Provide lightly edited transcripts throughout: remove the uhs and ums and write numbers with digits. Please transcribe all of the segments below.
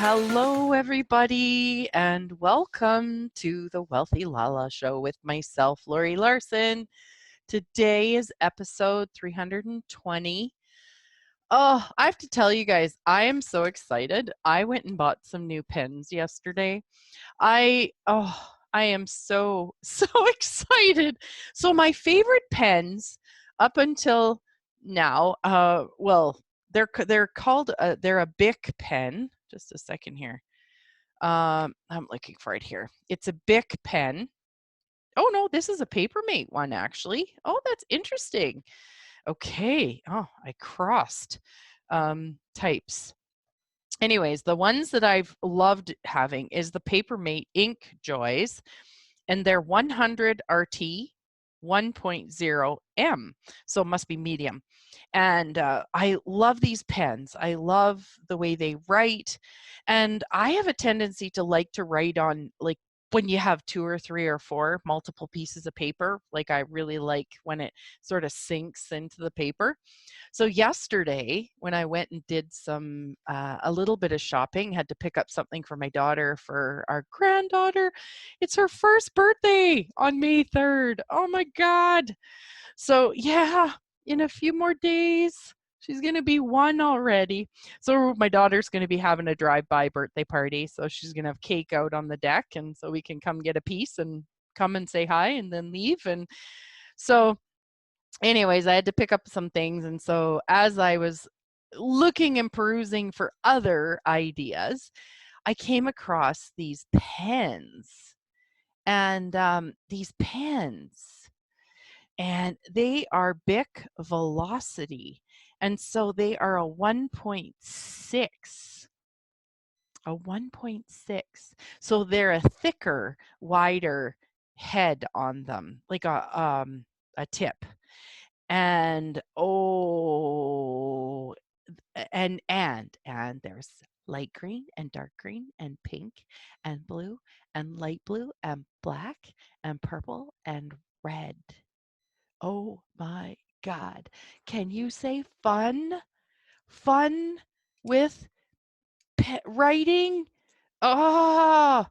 Hello, everybody, and welcome to the Wealthy LaLa Show with myself, Laurie Laursen. Today is episode 320. Oh, I have to tell you guys, I am so excited. I went and bought some new pens yesterday. I am so excited. So my favorite pens up until now, they're called they're a Bic pen. Just a second here. I'm looking for it here. It's a Bic pen. Oh no, this is a Papermate one actually. Oh, that's interesting. Okay. Oh, I crossed types. Anyways, the ones that I've loved having is the Papermate Ink Joys, and they're 100 RT 1.0 M, so it must be medium. And I love these pens. I love the way they write, and I have a tendency to like to write on, like, when you have 2 or 3 or 4 multiple pieces of paper. Like, I really like when it sort of sinks into the paper. So yesterday, when I went and did a little bit of shopping, had to pick up something for my daughter, for our granddaughter. It's her first birthday on May 3rd. Oh my God. So yeah, in a few more days, she's going to be 1 already. So my daughter's going to be having a drive-by birthday party. So she's going to have cake out on the deck, and so we can come get a piece and come and say hi and then leave. And so anyways, I had to pick up some things. And so as I was looking and perusing for other ideas, I came across these pens. And these pens, and they are Bic Velocity. And so they are a 1.6. A 1.6. So they're a thicker, wider head on them, like a tip. And and there's light green and dark green and pink and blue and light blue and black and purple and red. Oh my God. Can you say fun? Fun with writing? Oh,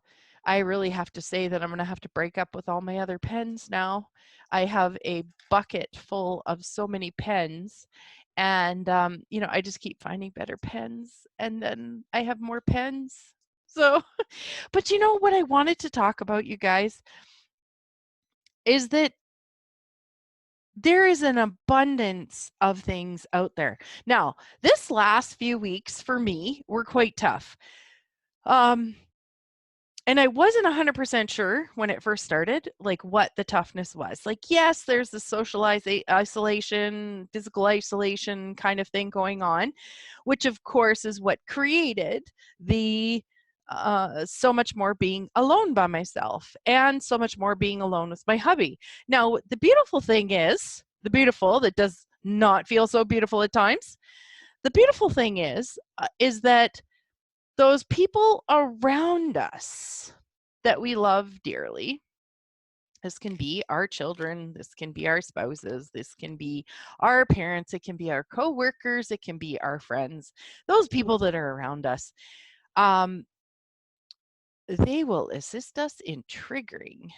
I really have to say that I'm going to have to break up with all my other pens now. I have a bucket full of so many pens, and I just keep finding better pens, and then I have more pens. So, but you know what I wanted to talk about, you guys, is that there is an abundance of things out there. Now, this last few weeks for me were quite tough. And I wasn't 100% sure when it first started, like, what the toughness was. Like, yes, there's the social isolation, physical isolation kind of thing going on, which of course is what created the so much more being alone by myself and so much more being alone with my hubby. Now, the beautiful thing is, the beautiful that does not feel so beautiful at times, the beautiful thing is that those people around us that we love dearly, this can be our children, this can be our spouses, this can be our parents, it can be our coworkers, it can be our friends, those people that are around us, they will assist us in triggering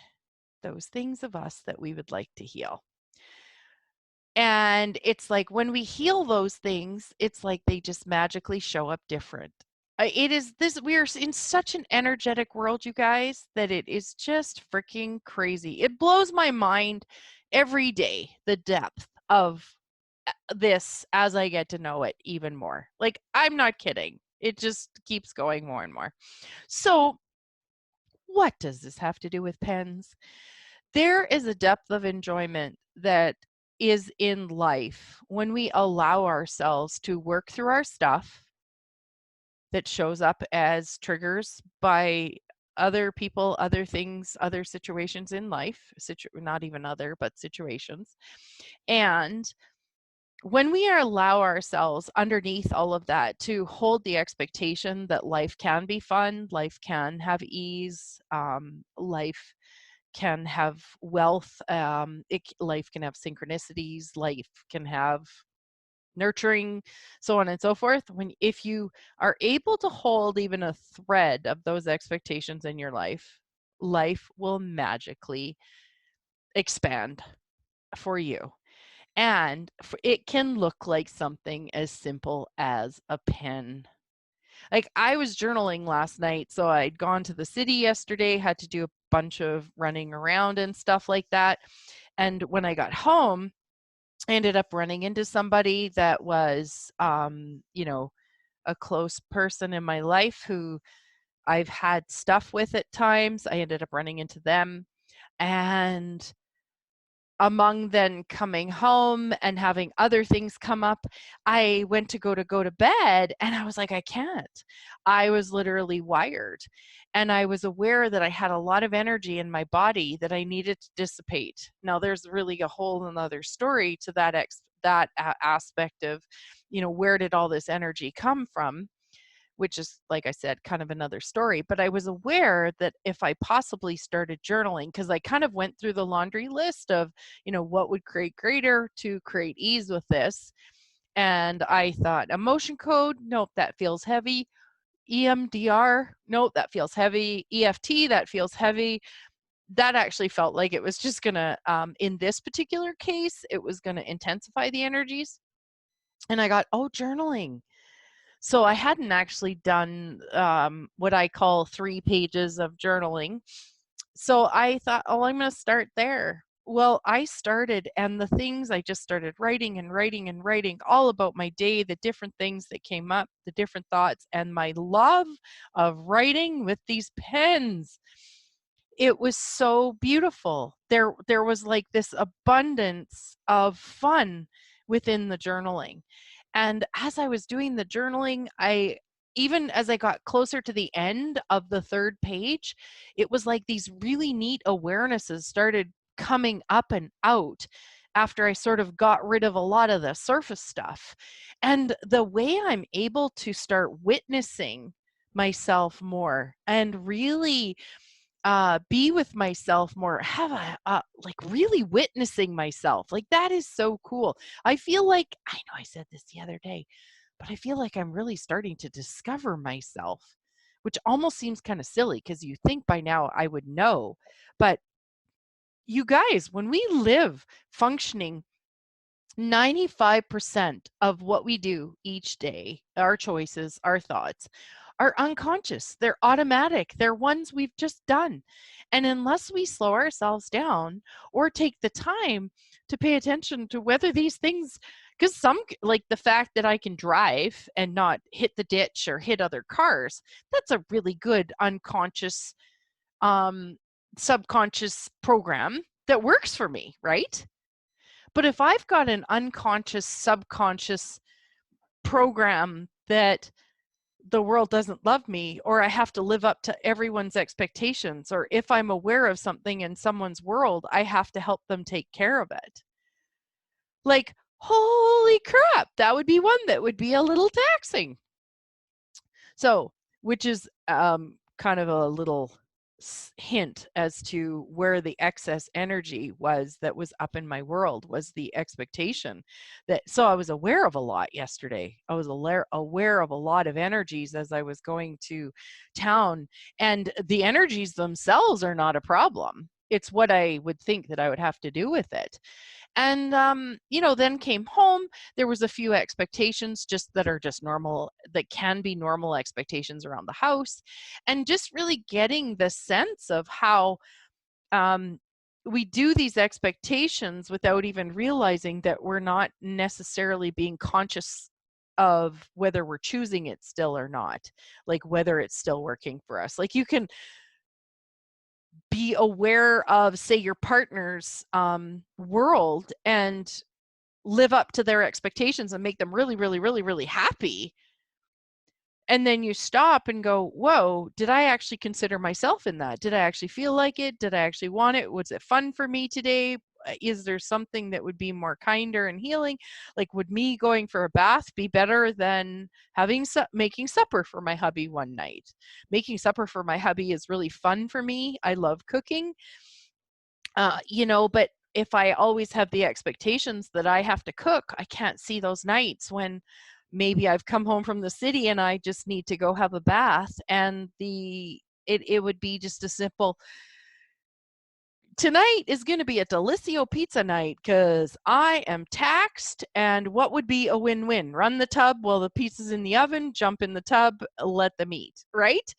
those things of us that we would like to heal. And it's like when we heal those things, it's like they just magically show up different. It is this, we are in such an energetic world, you guys, that it is just freaking crazy. It blows my mind every day, the depth of this as I get to know it even more. Like, I'm not kidding. It just keeps going more and more. So, what does this have to do with pens? There is a depth of enjoyment that is in life when we allow ourselves to work through our stuff that shows up as triggers by other people, other things, other situations in life, not even other, but situations. And when we allow ourselves underneath all of that to hold the expectation that life can be fun, life can have ease, life can have wealth, life can have synchronicities, life can have nurturing, so on and so forth. If you are able to hold even a thread of those expectations in your life, life will magically expand for you. And it can look like something as simple as a pen. Like, I was journaling last night, so I'd gone to the city yesterday, had to do a bunch of running around and stuff like that. And when I got home, I ended up running into somebody that was, a close person in my life who I've had stuff with at times. I ended up running into them. And among then coming home and having other things come up, I went to go to bed, and I was like, I can't. I was literally wired, and I was aware that I had a lot of energy in my body that I needed to dissipate. Now, there's really a whole another story to that aspect of, where did all this energy come from? Which is, like I said, kind of another story. But I was aware that if I possibly started journaling, because I kind of went through the laundry list of, what would create greater to create ease with this. And I thought, emotion code, nope, that feels heavy. EMDR, nope, that feels heavy. EFT, that feels heavy. That actually felt like it was just going to, in this particular case, it was going to intensify the energies. And I got, journaling. So I hadn't actually done what I call 3 pages of journaling. So I thought, I'm going to start there. Well, I started, and the things I just started writing and writing and writing all about my day, the different things that came up, the different thoughts, and my love of writing with these pens. It was so beautiful. There was like this abundance of fun within the journaling. And as I was doing the journaling, even as I got closer to the end of the 3rd page, it was like these really neat awarenesses started coming up and out after I sort of got rid of a lot of the surface stuff. And the way I'm able to start witnessing myself more and really be with myself more, have like really witnessing myself. Like, that is so cool. I feel like, I know I said this the other day, but I feel like I'm really starting to discover myself, which almost seems kind of silly because you think by now I would know. But you guys, when we live functioning 95% of what we do each day, our choices, our thoughts, are unconscious. They're automatic. They're ones we've just done. And unless we slow ourselves down or take the time to pay attention to whether these things, because like the fact that I can drive and not hit the ditch or hit other cars, that's a really good unconscious, subconscious program that works for me, right? But if I've got an unconscious, subconscious program that the world doesn't love me, or I have to live up to everyone's expectations, or if I'm aware of something in someone's world, I have to help them take care of it. Like, holy crap, that would be one that would be a little taxing. So, which is kind of a little hint as to where the excess energy was that was up in my world, was the expectation that, so I was aware of a lot yesterday. I was aware of a lot of energies as I was going to town, and the energies themselves are not a problem. It's what I would think that I would have to do with it. And then came home. There was a few expectations just that are just normal, that can be normal expectations around the house, and just really getting the sense of how we do these expectations without even realizing that we're not necessarily being conscious of whether we're choosing it still or not, like whether it's still working for us. Like, you can be aware of, say, your partner's world and live up to their expectations and make them really, really, really, really happy. And then you stop and go, whoa, did I actually consider myself in that? Did I actually feel like it? Did I actually want it? Was it fun for me today? Is there something that would be more kinder and healing? Like, would me going for a bath be better than making supper for my hubby one night? Making supper for my hubby is really fun for me. I love cooking. But if I always have the expectations that I have to cook, I can't see those nights when maybe I've come home from the city and I just need to go have a bath, and it would be just a simple, tonight is going to be a Delicio pizza night because I am taxed. And what would be a win-win? Run the tub while the pizza's in the oven, jump in the tub, let them eat, right?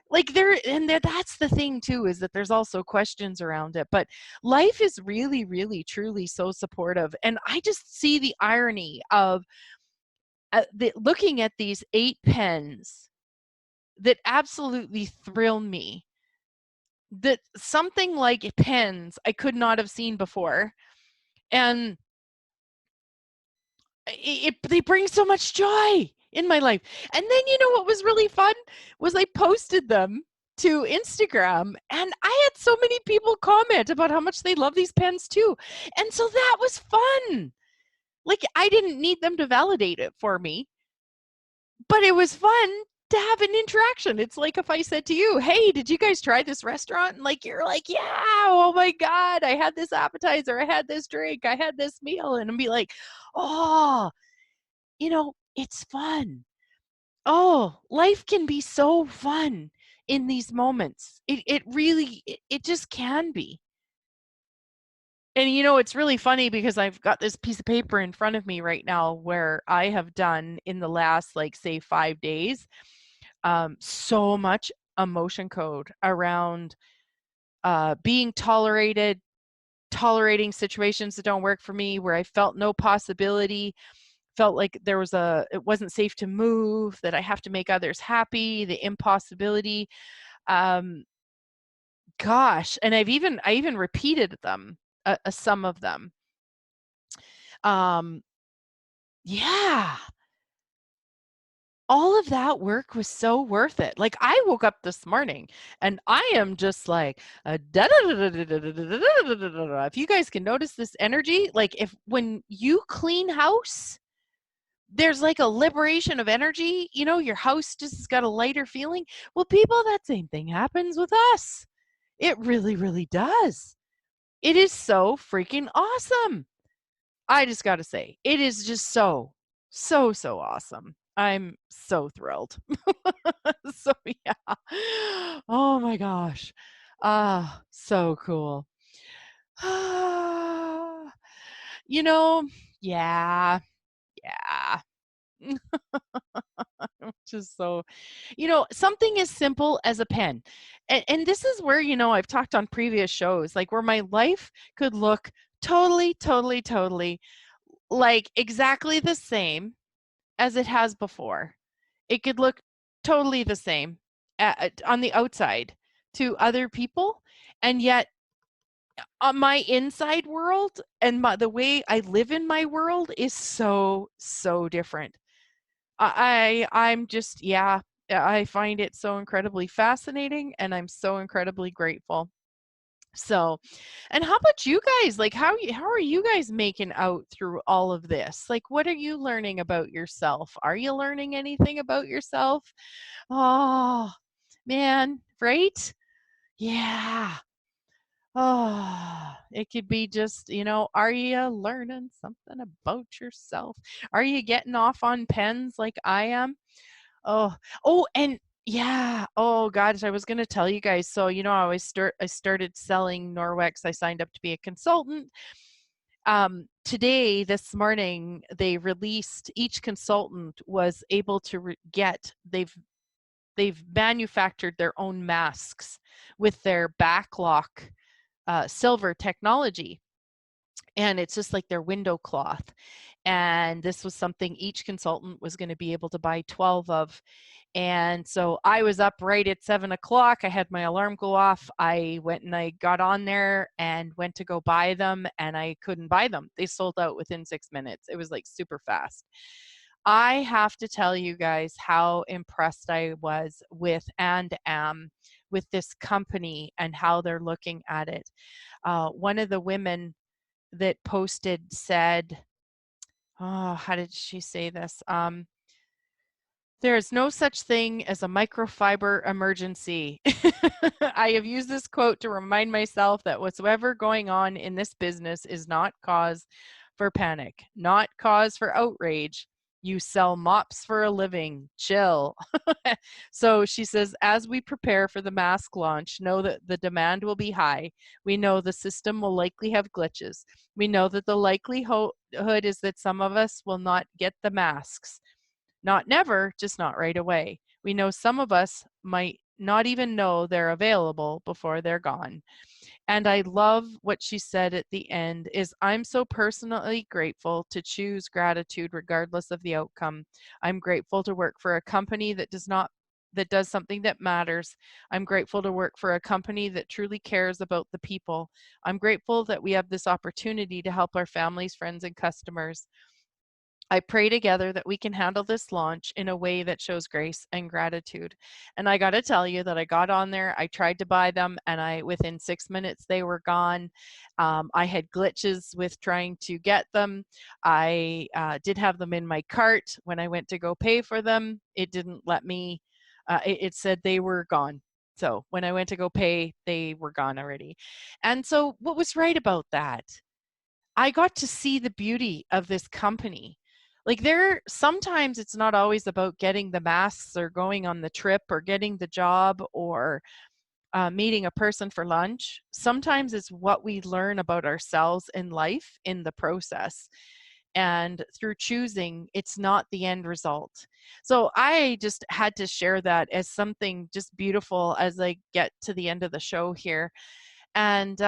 Like that's the thing too, is that there's also questions around it. But life is really, really, truly so supportive. And I just see the irony of looking at these 8 pens that absolutely thrill me, that something like pens I could not have seen before. And they bring so much joy in my life. And then, you know what was really fun was I posted them to Instagram, and I had so many people comment about how much they love these pens too. And so that was fun. Like, I didn't need them to validate it for me, but it was fun to have an interaction. It's like if I said to you, hey, did you guys try this restaurant? And like, you're like, yeah, oh my God, I had this appetizer, I had this drink, I had this meal. And I'd be like, oh, it's fun. Oh, life can be so fun in these moments. It really, it just can be. And it's really funny because I've got this piece of paper in front of me right now where I have done in the last, like, say 5 days, so much emotion code around being tolerating situations that don't work for me, where I felt no possibility, felt like it wasn't safe to move, that I have to make others happy, the impossibility. Um, gosh, and I even repeated them, some of them. Um, yeah, all of that work was so worth it. Like, I woke up this morning and I am just like, if you guys can notice this energy, like, if when you clean house, there's like a liberation of energy, your house just has got a lighter feeling. Well, people, that same thing happens with us. It really, really does. It is so freaking awesome. I just got to say, it is just so, so, so awesome. I'm so thrilled. So, yeah. Oh my gosh. Ah, so cool. You know, yeah, yeah. Just so, something as simple as a pen. And this is where, I've talked on previous shows, like, where my life could look totally, totally, totally like exactly the same as it has before. It could look totally the same on the outside to other people. And yet, on my inside world and the way I live in my world is so, so different. I'm just, yeah, I find it so incredibly fascinating, and I'm so incredibly grateful. So, and how about you guys? Like, how are you guys making out through all of this? Like, what are you learning about yourself? Are you learning anything about yourself? Oh, man, right? Yeah. Oh, it could be just, are you learning something about yourself? Are you getting off on pens like I am? Oh, oh, and yeah. Oh gosh, I was gonna tell you guys. So, I started selling Norwex. I signed up to be a consultant. Today, this morning, they released, each consultant was able to they've manufactured their own masks with their backlock silver technology. And it's just like their window cloth. And this was something each consultant was going to be able to buy 12 of. And so I was up right at 7 o'clock. I had my alarm go off. I went and I got on there and went to go buy them, and I couldn't buy them. They sold out within 6 minutes. It was like super fast. I have to tell you guys how impressed I was with and am with this company and how they're looking at it. One of the women that posted said, oh, how did she say this? There is no such thing as a microfiber emergency. I have used this quote to remind myself that whatsoever going on in this business is not cause for panic, not cause for outrage. You sell mops for a living. Chill. So she says, as we prepare for the mask launch, know that the demand will be high. We know the system will likely have glitches. We know that the likelihood is that some of us will not get the masks. Not never, just not right away. We know some of us might not even know they're available before they're gone. And I love what she said at the end is I'm so personally grateful to choose gratitude regardless of the outcome. I'm grateful to work for a company that does something that matters. I'm grateful to work for a company that truly cares about the people. I'm grateful that we have this opportunity to help our families, friends, and customers. I pray together that we can handle this launch in a way that shows grace and gratitude. And I got to tell you that I got on there, I tried to buy them, and within 6 minutes they were gone. I had glitches with trying to get them. I did have them in my cart. When I went to go pay for them, it didn't let me. It said they were gone. So when I went to go pay, they were gone already. And so, what was right about that? I got to see the beauty of this company. Like sometimes it's not always about getting the masks or going on the trip or getting the job or meeting a person for lunch. Sometimes it's what we learn about ourselves in life in the process. And through choosing, it's not the end result. So I just had to share that as something just beautiful as I get to the end of the show here. And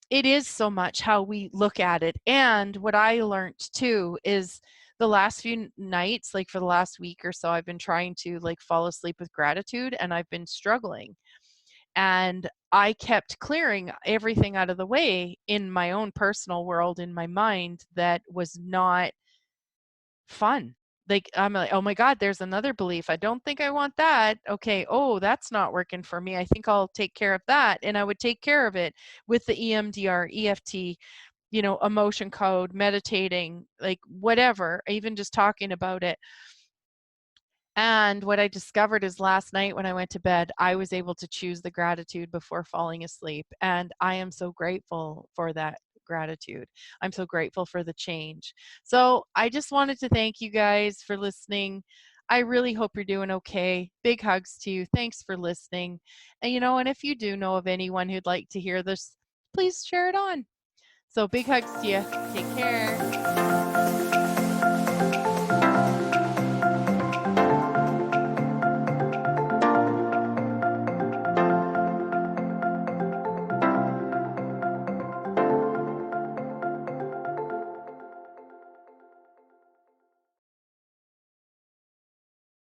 it is so much how we look at it. And what I learned too is the last few nights, like for the last week or so, I've been trying to like fall asleep with gratitude and I've been struggling. And I kept clearing everything out of the way in my own personal world, in my mind, that was not fun. Like, I'm like, oh my God, there's another belief. I don't think I want that. Okay. Oh, that's not working for me. I think I'll take care of that. And I would take care of it with the EMDR, EFT, emotion code, meditating, like whatever, even just talking about it. And what I discovered is last night when I went to bed, I was able to choose the gratitude before falling asleep. And I am so grateful for that gratitude. I'm so grateful for the change. So I just wanted to thank you guys for listening. I really hope you're doing okay. Big hugs to you. Thanks for listening. And if you do know of anyone who'd like to hear this, please share it on. So big hugs to you. Take care.